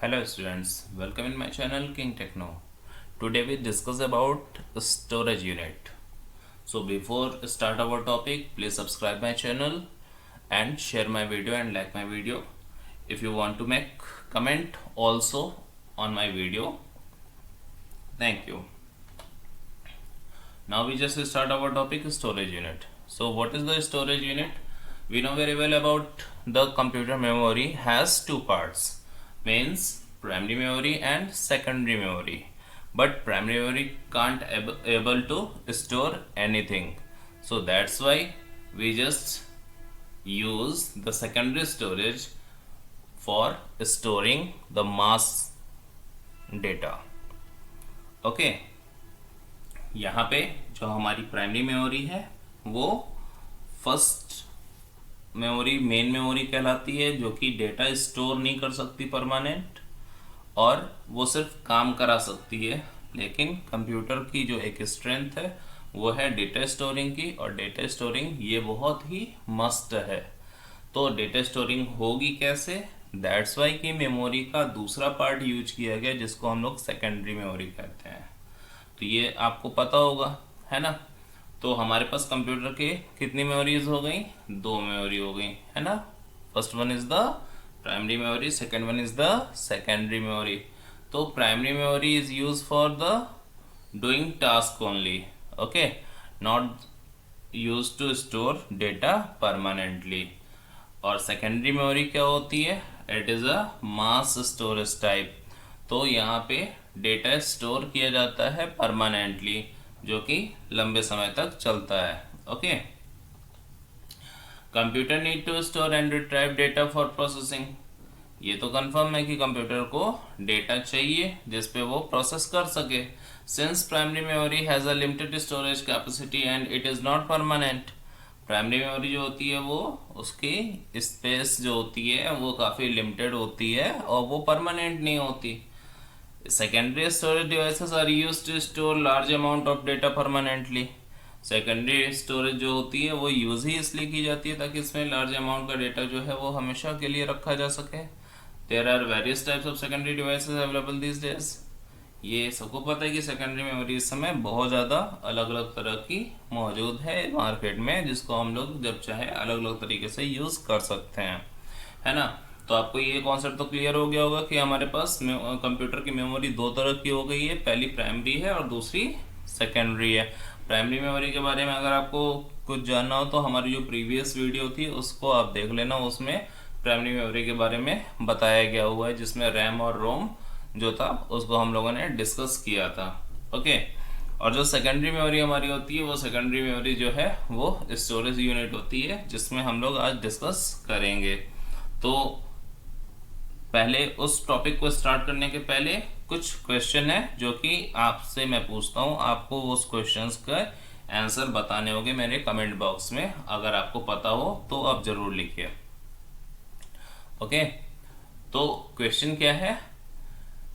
Hello students, welcome in my channel King Techno. Today we discuss about storage unit. So before start our topic, please subscribe my channel and share my video and like my video. If you want to make comment also on my video, thank you. Now we just start our topic storage unit. So what is the storage unit? We know very well about the computer memory has two parts, means primary memory and secondary memory. But primary memory can't able to store anything. So that's why we just use the secondary storage for storing the mass data. Okay. यहाँ पे जो हमारी primary memory है वो first memory main memory कहलाती है, जो कि डेटा स्टोर नहीं कर सकती परमानेंट, और वो सिर्फ काम करा सकती है। लेकिन कंप्यूटर की जो एक स्ट्रेंथ है वो है डेटा स्टोरिंग की, और डेटा स्टोरिंग ये बहुत ही मस्ट है। तो डेटा स्टोरिंग होगी कैसे? दैट्स वाई कि मेमोरी का दूसरा पार्ट यूज किया गया जिसको हम लोग सेकेंडरी मेमोरी कहते हैं। तो ये आपको पता होगा, है ना। तो हमारे पास कंप्यूटर के कितनी मेमोरीज हो गई? दो मेमोरी हो गई, है ना। First one is the primary memory, second one is the secondary memory. तो primary memory is use for the doing task only, okay, not use to store data permanently. और सेकेंडरी मेमोरी क्या होती है? It is a mass storage type. तो यहाँ पे data store किया जाता है परमानेंटली, जो कि लंबे समय तक चलता है। Okay. Computer need to store and retrieve data for processing. ये तो कंफर्म है कि कंप्यूटर को डेटा चाहिए जिसपे वो प्रोसेस कर सके। Since primary memory has a limited storage capacity and it is not permanent. Primary memory जो होती है वो उसकी स्पेस जो होती है वो काफ़ी लिमिटेड होती है और वो परमानेंट नहीं होती। Secondary storage devices are used to store large amount of data permanently. Secondary storage जो होती है वो यूज ही इसलिए की जाती है ताकि इसमें लार्ज अमाउंट का डेटा जो है वो हमेशा के लिए रखा जा सके। There are various types of secondary devices available these days. ये सबको पता है कि सेकेंडरी मेमोरी इस समय बहुत ज़्यादा अलग अलग तरह की मौजूद है मार्केट में, जिसको हम लोग जब चाहे अलग अलग तरीके से यूज़ कर सकते हैं, है ना। तो आपको ये कॉन्सेप्ट तो क्लियर हो गया होगा कि हमारे पास कंप्यूटर की मेमोरी दो तरह की हो गई है, पहली प्राइमरी है और दूसरी सेकेंडरी है। प्राइमरी मेमोरी के बारे में अगर आपको कुछ जानना हो तो हमारी जो प्रीवियस वीडियो थी उसको आप देख लेना, उसमें प्राइमरी मेमोरी के बारे में बताया गया हुआ है, जिसमें रैम और रोम जो था उसको हम लोगों ने डिस्कस किया था। ओके। और जो सेकेंडरी मेमोरी हमारी होती है वो सेकेंडरी मेमोरी जो है वो स्टोरेज यूनिट होती है, जिसमें हम लोग आज डिस्कस करेंगे। तो पहले उस टॉपिक को स्टार्ट करने के पहले कुछ क्वेश्चन है जो कि आपसे मैं पूछता हूँ, आपको उस क्वेश्चंस का आंसर बताने होंगे मेरे कमेंट बॉक्स में। अगर आपको पता हो तो आप जरूर लिखिए। ओके। तो क्वेश्चन क्या है?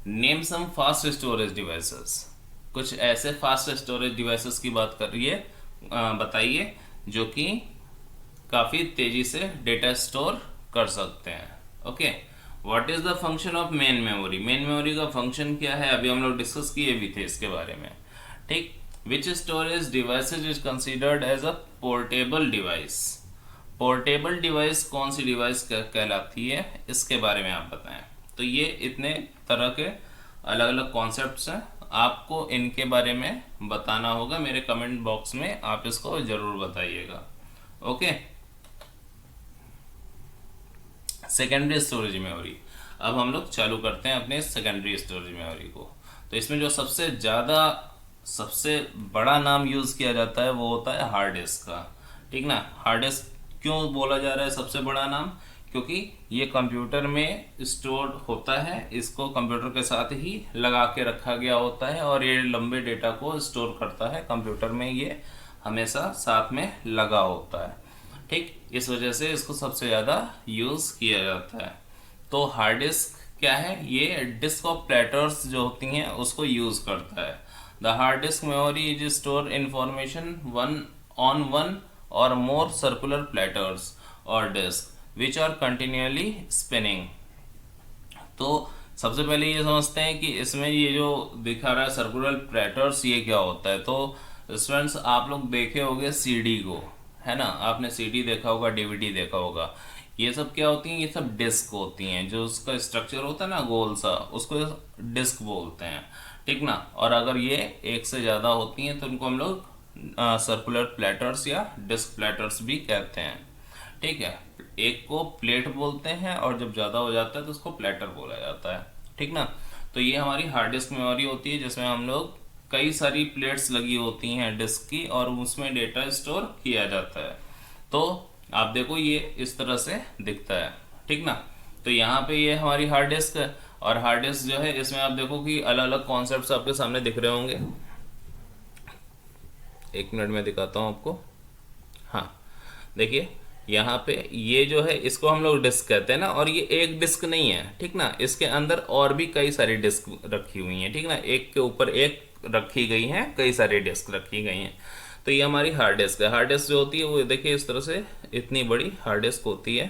Name some fast storage devices. कुछ ऐसे फास्ट स्टोरेज डिवाइसेस की बात कर रही है, बताइए, जो कि काफ़ी तेज़ी से डेटा स्टोर कर सकते हैं। Okay. What is the function of main memory? Main memory का फंक्शन क्या है? अभी हम लोग डिस्कस किए भी थे इसके बारे में, ठीक। Which storage devices is considered as a portable device. Portable device कौन सी डिवाइस कहलाती है, इसके बारे में आप बताएं। तो ये इतने तरह के अलग अलग कॉन्सेप्ट्स हैं, आपको इनके बारे में बताना होगा। मेरे कमेंट बॉक्स में आप इसको जरूर बताइएगा। ओके। Secondary storage memory. अब हम लोग चालू करते हैं अपने सेकेंडरी स्टोरेज मेमोरी को। तो इसमें जो सबसे बड़ा नाम यूज़ किया जाता है वो होता है हार्ड डिस्क का, ठीक ना। हार्ड डिस्क क्यों बोला जा रहा है सबसे बड़ा नाम? क्योंकि ये कंप्यूटर में स्टोर होता है, इसको कंप्यूटर के साथ ही लगा के रखा गया होता है और ये लंबे डेटा को स्टोर करता है। कंप्यूटर में ये हमेशा साथ में लगा होता है, ठीक। इस वजह से इसको सबसे ज़्यादा यूज़ किया जाता है। तो हार्ड डिस्क क्या है? ये डिस्क ऑफ प्लेटर्स जो होती हैं उसको यूज़ करता है। The hard disk memory is store information one or more circular platters or disk which are continuously spinning. तो सबसे पहले ये समझते हैं कि इसमें ये जो दिखा रहा है सर्कुलर प्लेटर्स, ये क्या होता है। तो स्टूडेंट्स आप लोग देखे होंगे सीडी को, है ना, आपने सीडी देखा होगा, डीवीडी देखा होगा। ये सब क्या होती हैं, ये सब डिस्क होती हैं। जो उसका स्ट्रक्चर होता है ना गोल सा, उसको डिस्क बोलते हैं, ठीक ना। और अगर ये एक से ज़्यादा होती हैं तो उनको हम लोग सर्कुलर प्लेटर्स या डिस्क प्लेटर्स भी कहते हैं, ठीक है। एक को प्लेट बोलते हैं और जब ज़्यादा हो जाता है तो उसको प्लेटर बोला जाता है, ठीक ना। तो ये हमारी हार्ड डिस्क मेमोरी होती है जिसमें हम लोग कई सारी प्लेट्स लगी होती हैं डिस्क की और उसमें डेटा स्टोर किया जाता है। तो आप देखो ये इस तरह से दिखता है, ठीक ना। तो यहाँ पे ये हमारी हार्ड डिस्क है और हार्ड डिस्क जो है इसमें आप देखो कि अलग अलग कॉन्सेप्ट्स आपके सामने दिख रहे होंगे। एक मिनट में दिखाता हूँ आपको। हाँ देखिए यहाँ पे ये जो है इसको हम लोग डिस्क कहते हैं ना, और ये एक डिस्क नहीं है, ठीक ना। इसके अंदर और भी कई सारी डिस्क रखी हुई हैं, ठीक ना। एक के ऊपर एक रखी गई हैं, कई सारी डिस्क रखी गई हैं। तो ये हमारी हार्ड डिस्क है। हार्ड डिस्क जो होती है वो देखिए इस तरह से इतनी बड़ी हार्ड डिस्क होती है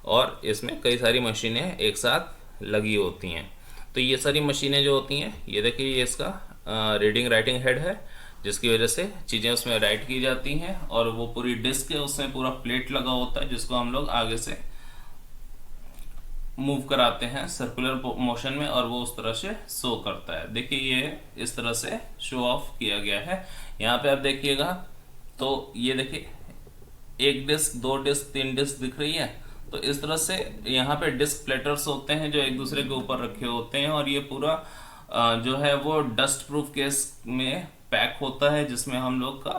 और इसमें कई सारी मशीनें एक साथ लगी होती हैं। तो ये सारी मशीनें जो होती हैं, ये देखिए ये इसका रीडिंग राइटिंग हेड है जिसकी वजह से चीज़ें उसमें राइट की जाती हैं, और वो पूरी डिस्क है उसमें पूरा प्लेट लगा होता है जिसको हम लोग आगे से मूव कराते हैं सर्कुलर मोशन में और वो उस तरह से शो करता है। देखिए ये इस तरह से शो ऑफ किया गया है। यहाँ पे आप देखिएगा तो ये देखिए एक डिस्क, दो डिस्क, तीन डिस्क दिख रही है। तो इस तरह से यहाँ पे डिस्क प्लेटर्स होते हैं जो एक दूसरे के ऊपर रखे होते हैं और ये पूरा जो है वो डस्ट प्रूफ केस में पैक होता है जिसमें हम लोग का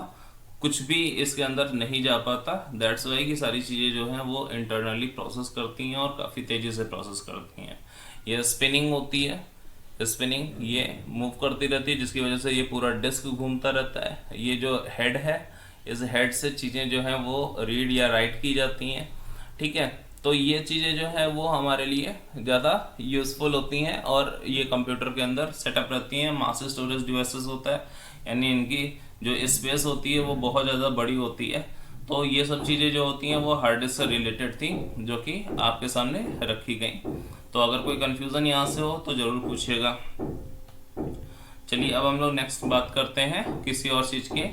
कुछ भी इसके अंदर नहीं जा पाता। दैट्स वाई की सारी चीज़ें जो हैं वो इंटरनली प्रोसेस करती हैं और काफ़ी तेज़ी से प्रोसेस करती हैं। ये स्पिनिंग होती है, स्पिनिंग ये मूव करती रहती है जिसकी वजह से ये पूरा डिस्क घूमता रहता है। ये जो हेड है, इस हेड से चीज़ें जो हैं वो रीड या राइट की जाती हैं, ठीक है। तो ये चीज़ें जो है वो हमारे लिए ज़्यादा यूज़फुल होती हैं और ये कंप्यूटर के अंदर सेटअप रहती हैं। मास स्टोरेज डिवाइसेस होता है, यानी इनकी जो स्पेस होती है वो बहुत ज़्यादा बड़ी होती है। तो ये सब चीज़ें जो होती हैं वो हार्ड डिस्क से रिलेटेड थी जो कि आपके सामने रखी गई। तो अगर कोई कन्फ्यूज़न यहाँ से हो तो ज़रूर पूछिएगा। चलिए अब हम लोग नेक्स्ट बात करते हैं किसी और चीज़ की।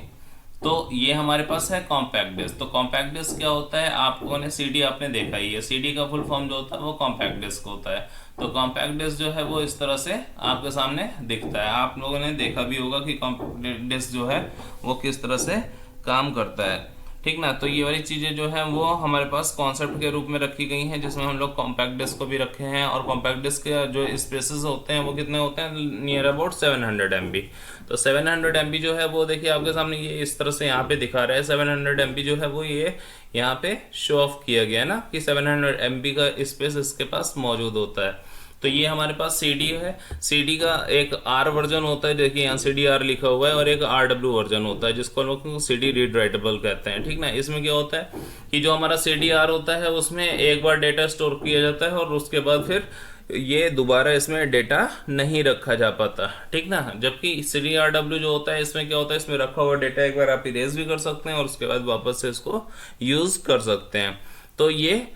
तो ये हमारे पास है कॉम्पैक्ट डिस्क। तो कॉम्पैक्ट डिस्क क्या होता है, आपको ने सीडी आपने देखा ही है, सीडी का फुल फॉर्म जो होता है वो कॉम्पैक्ट डिस्क होता है। तो कॉम्पैक्ट डिस्क जो है वो इस तरह से आपके सामने दिखता है। आप लोगों ने देखा भी होगा कि कॉम्पैक्ट डिस्क जो है वो किस तरह से काम करता है, ठीक ना। तो ये वाली चीज़ें जो है वो हमारे पास कॉन्सेप्ट के रूप में रखी गई हैं जिसमें हम लोग कॉम्पैक्ट डिस्क को भी रखे हैं। और कॉम्पैक्ट डिस्क के जो स्पेसेस होते हैं वो कितने होते हैं, नियर अबाउट 700 MB। तो 700 MB जो है वो देखिए आपके सामने ये इस तरह से यहाँ पे दिखा रहा है। 700 MB जो है वो ये यहाँ पे शो ऑफ किया गया है ना कि 700 MB का स्पेस इसके पास मौजूद होता है। तो ये हमारे पास CD है। CD का एक R वर्जन होता है, देखिए यहाँ CDR लिखा हुआ है, और एक RW वर्जन होता है जिसको लोग CD रीड राइटेबल कहते हैं, ठीक ना। इसमें क्या होता है कि जो हमारा CDR होता है उसमें एक बार डेटा स्टोर किया जाता है और उसके बाद फिर ये दोबारा इसमें डेटा नहीं रखा जा पाता, ठीक ना। जबकि CDRW जो होता है इसमें क्या होता है, इसमें रखा हुआ डेटा एक बार आप इरेज भी कर सकते हैं और उसके बाद वापस से इसको यूज कर सकते हैं। तो ये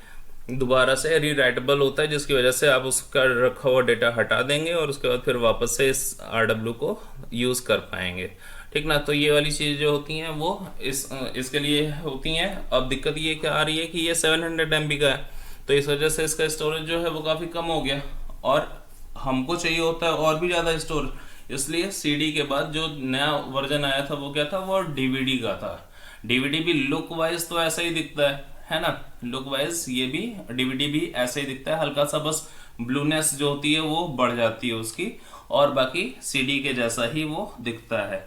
दोबारा से रीराइटेबल होता है जिसकी वजह से आप उसका रखा हुआ डेटा हटा देंगे और उसके बाद फिर वापस से इस RW को यूज़ कर पाएंगे, ठीक ना। तो ये वाली चीज़ जो होती हैं वो इसके लिए होती हैं। अब दिक्कत ये क्या आ रही है कि ये 700 MB का है, तो इस वजह से इसका स्टोरेज जो है वो काफ़ी कम हो गया और हमको चाहिए होता है और भी ज़्यादा स्टोर। इसलिए CD के बाद जो नया वर्जन आया था वो क्या था, वो DVD का था। DVD भी लुक वाइज तो ऐसा ही दिखता है ना, लुक वाइज ये भी DVD भी ऐसे ही दिखता है, हल्का सा बस ब्लूनेस जो होती है वो बढ़ जाती है उसकी, और बाकी CD के जैसा ही वो दिखता है।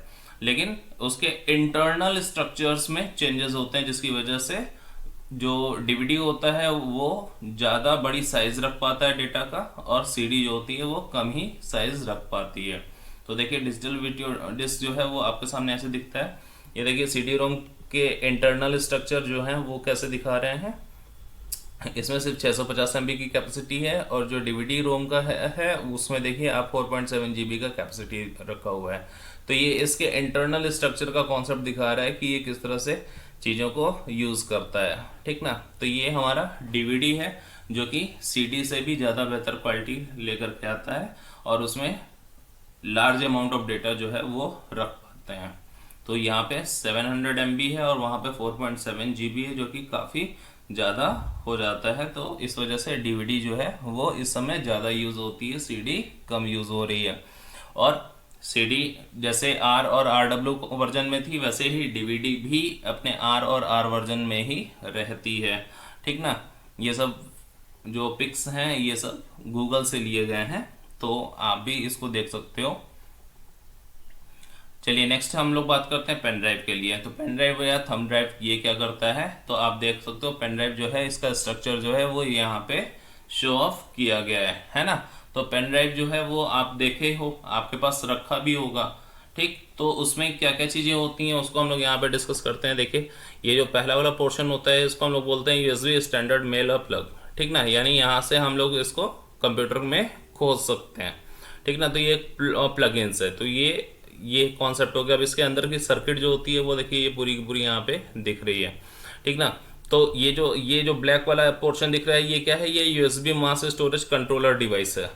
लेकिन उसके इंटरनल स्ट्रक्चर्स में चेंजेस होते हैं जिसकी वजह से जो DVD होता है वो ज़्यादा बड़ी साइज रख पाता है डेटा का, और CD जो होती है वो कम ही साइज रख पाती है। तो देखिए डिजिटल वीडियो डिस्क जो है वो आपके सामने ऐसे दिखता है। ये देखिए CD रोम के इंटरनल स्ट्रक्चर जो है वो कैसे दिखा रहे हैं। इसमें सिर्फ 650 MB की कैपेसिटी है और जो DVD रोम का है उसमें देखिए आप 4.7 GB का कैपेसिटी रखा हुआ है। तो ये इसके इंटरनल स्ट्रक्चर का कॉन्सेप्ट दिखा रहा है कि ये किस तरह से चीज़ों को यूज़ करता है, ठीक ना। तो ये हमारा DVD है जो कि CD से भी ज़्यादा बेहतर क्वालिटी लेकर के आता है और उसमें लार्ज अमाउंट ऑफ डेटा जो है वो रख पाते हैं। तो यहाँ पे 700 MB है और वहाँ पे 4.7 GB है, जो कि काफ़ी ज़्यादा हो जाता है। तो इस वजह से DVD जो है वो इस समय ज़्यादा यूज़ होती है, CD कम यूज़ हो रही है। और CD जैसे R और RW वर्जन में थी, वैसे ही DVD भी अपने R और R वर्जन में ही रहती है, ठीक ना। ये सब जो पिक्स हैं ये सब गूगल से लिए गए हैं, तो आप भी इसको देख सकते हो। चलिए नेक्स्ट हम लोग बात करते हैं पेन ड्राइव के लिए। तो पेन ड्राइव या थंब ड्राइव ये क्या करता है, तो आप देख सकते हो पेन ड्राइव जो है इसका स्ट्रक्चर जो है वो यहाँ पे शो ऑफ किया गया है ना। तो पेन ड्राइव जो है वो आप देखे हो, आपके पास रखा भी होगा, ठीक। तो उसमें क्या क्या चीज़ें होती हैं उसको हम लोग यहाँ पे डिस्कस करते हैं। देखिए ये जो पहला वाला पोर्शन होता है इसको हम लोग बोलते हैं USB स्टैंडर्ड मेल प्लग, ठीक ना। यानी यहाँ से हम लोग इसको कंप्यूटर में खोज सकते हैं, ठीक ना। तो ये प्लग इन्स है, तो ये कॉन्सेप्ट हो गया। अब इसके अंदर की सर्किट जो होती है वो देखिए ये पूरी की पूरी यहाँ पे दिख रही है, ठीक ना। तो ये जो ब्लैक वाला पोर्शन दिख रहा है ये क्या है, ये USB mass storage controller device है।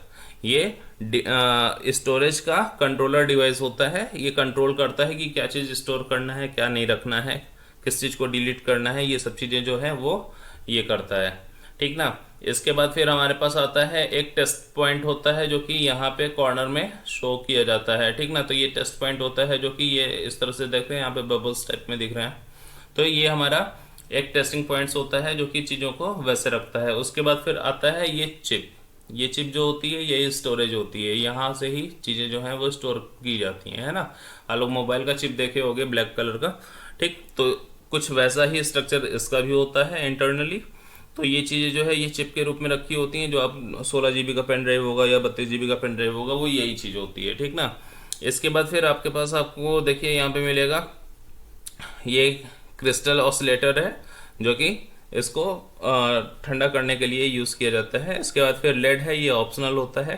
ये स्टोरेज का कंट्रोलर डिवाइस होता है, ये कंट्रोल करता है कि क्या चीज़ स्टोर करना है, क्या नहीं रखना है, किस चीज़ को डिलीट करना है, ये सब चीज़ें जो है वो ये करता है, ठीक ना। इसके बाद फिर हमारे पास आता है एक टेस्ट पॉइंट होता है जो कि यहाँ पे कॉर्नर में शो किया जाता है, ठीक ना। तो ये टेस्ट पॉइंट होता है जो कि ये इस तरह से देख रहे हैं, यहाँ पे बबल्स टाइप में दिख रहे हैं। तो ये हमारा एक टेस्टिंग पॉइंट्स होता है जो कि चीज़ों को वैसे रखता है। उसके बाद फिर आता है ये चिप जो होती है ये स्टोरेज होती है, यहाँ से ही चीज़ें जो हैं वो स्टोर की जाती हैं, है ना। आप लोग मोबाइल का चिप देखे होंगे ब्लैक कलर का, ठीक। तो कुछ वैसा ही स्ट्रक्चर इसका भी होता है इंटरनली। तो ये चीज़ें जो है ये चिप के रूप में रखी होती हैं। जो आप 16 GB का पेन ड्राइव होगा या 32 GB का पेन ड्राइव होगा वो यही चीज़ होती है, ठीक ना। इसके बाद फिर आपके पास आपको देखिए यहाँ पे मिलेगा ये क्रिस्टल ऑसिलेटर है जो कि इसको ठंडा करने के लिए यूज़ किया जाता है। इसके बाद फिर लेड है, ये ऑप्शनल होता है।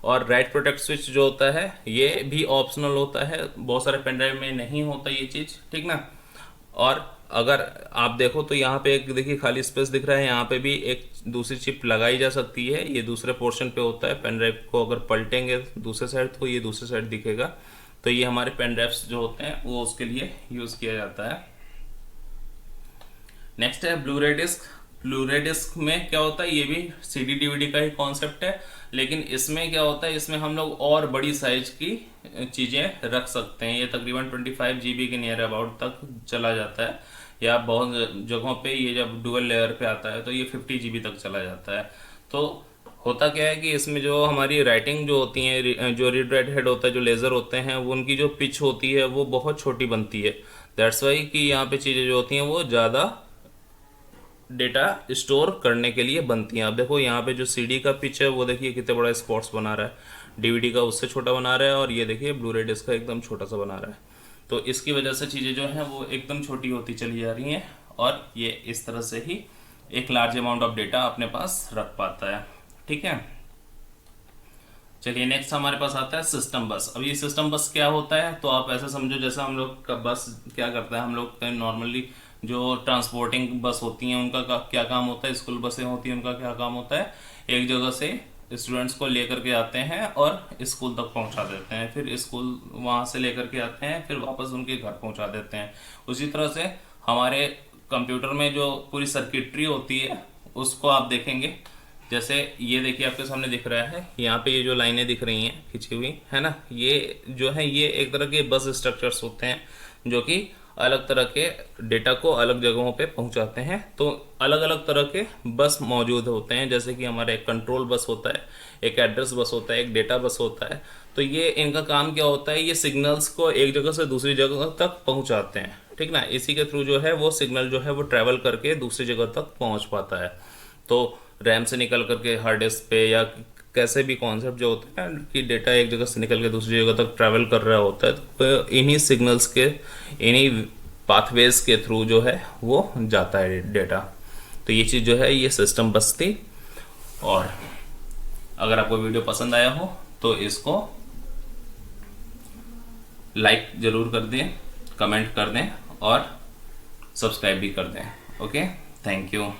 और राइट प्रोटेक्ट स्विच जो होता है ये भी ऑप्शनल होता है, बहुत सारे पेन ड्राइव में नहीं होता ये चीज़, ठीक ना। और अगर आप देखो तो यहाँ पे एक देखिए खाली स्पेस दिख रहा है, यहाँ पे भी एक दूसरी चिप लगाई जा सकती है, ये दूसरे पोर्शन पे होता है। पेन ड्राइव को अगर पलटेंगे दूसरे साइड तो ये दूसरे साइड दिखेगा। तो ये हमारे पेन ड्राइव्स जो होते हैं वो उसके लिए यूज़ किया जाता है। नेक्स्ट है ब्लू-रे डिस्क। ब्लू-रे डिस्क में क्या होता है, ये भी CD DVD का ही कॉन्सेप्ट है, लेकिन इसमें क्या होता है, इसमें हम लोग और बड़ी साइज की चीज़ें रख सकते हैं। ये तकरीबन 25 GB के नियर अबाउट तक चला जाता है, या बहुत जगहों पे ये जब डुअल लेयर पे आता है तो ये 50 GB तक चला जाता है। तो होता क्या है कि इसमें जो हमारी राइटिंग जो होती है, जो रीड राइट हेड होता है, जो लेज़र होते हैं, वो उनकी जो पिच होती है वो बहुत छोटी बनती है। दैट्स वाई कि यहाँ पे चीज़ें जो होती हैं वो ज़्यादा डेटा स्टोर करने के लिए बनती हैं। आप देखो यहाँ पे जो CD का पिच है वो देखिए कितने बड़ा स्पॉट्स बना रहा है, DVD का उससे छोटा बना रहा है, और ये देखिए ब्लू-रे डिस्क का एकदम छोटा सा बना रहा है। तो इसकी वजह से चीज़ें जो हैं वो एकदम छोटी होती चली जा रही हैं, और ये इस तरह से ही एक लार्ज अमाउंट ऑफ डेटा अपने पास रख पाता है, ठीक है। चलिए नेक्स्ट हमारे पास आता है सिस्टम बस। अब ये सिस्टम बस क्या होता है, तो आप ऐसे समझो जैसे हम लोग का बस क्या करता है, हम लोग नॉर्मली जो ट्रांसपोर्टिंग बस होती हैं उनका क्या काम होता है, स्कूल बसें होती हैं उनका क्या काम होता है, एक जगह से स्टूडेंट्स को लेकर के आते हैं और स्कूल तक पहुंचा देते हैं, फिर स्कूल वहां से लेकर के आते हैं, फिर वापस उनके घर पहुंचा देते हैं। उसी तरह से हमारे कंप्यूटर में जो पूरी सर्किटरी होती है उसको आप देखेंगे, जैसे ये देखिए आपके सामने दिख रहा है, यहाँ पे ये जो लाइनें दिख रही हैं खिंची हुई, है ना, ये जो है ये एक तरह के बस स्ट्रक्चर्स होते हैं जो कि अलग तरह के डेटा को अलग जगहों पे पहुंचाते हैं। तो अलग अलग तरह के बस मौजूद होते हैं, जैसे कि हमारा एक कंट्रोल बस होता है, एक एड्रेस बस होता है, एक डेटा बस होता है। तो ये इनका काम क्या होता है, ये सिग्नल्स को एक जगह से दूसरी जगह तक पहुंचाते हैं, ठीक ना। इसी के थ्रू जो है वो सिग्नल जो है वो ट्रैवल करके दूसरी जगह तक पहुँच पाता है। तो रैम से निकल करके हार्ड डिस्क पे, या कैसे भी कॉन्सेप्ट जो होता है कि डेटा एक जगह से निकल के दूसरी जगह तक ट्रैवल कर रहा होता है, तो इन्हीं सिग्नल्स के, इन्हीं पाथवेज के थ्रू जो है वो जाता है डेटा। तो ये चीज़ जो है ये सिस्टम बस थी। और अगर आपको वीडियो पसंद आया हो तो इसको लाइक ज़रूर कर दें, कमेंट कर दें और सब्सक्राइब भी कर दें। Okay, thank you.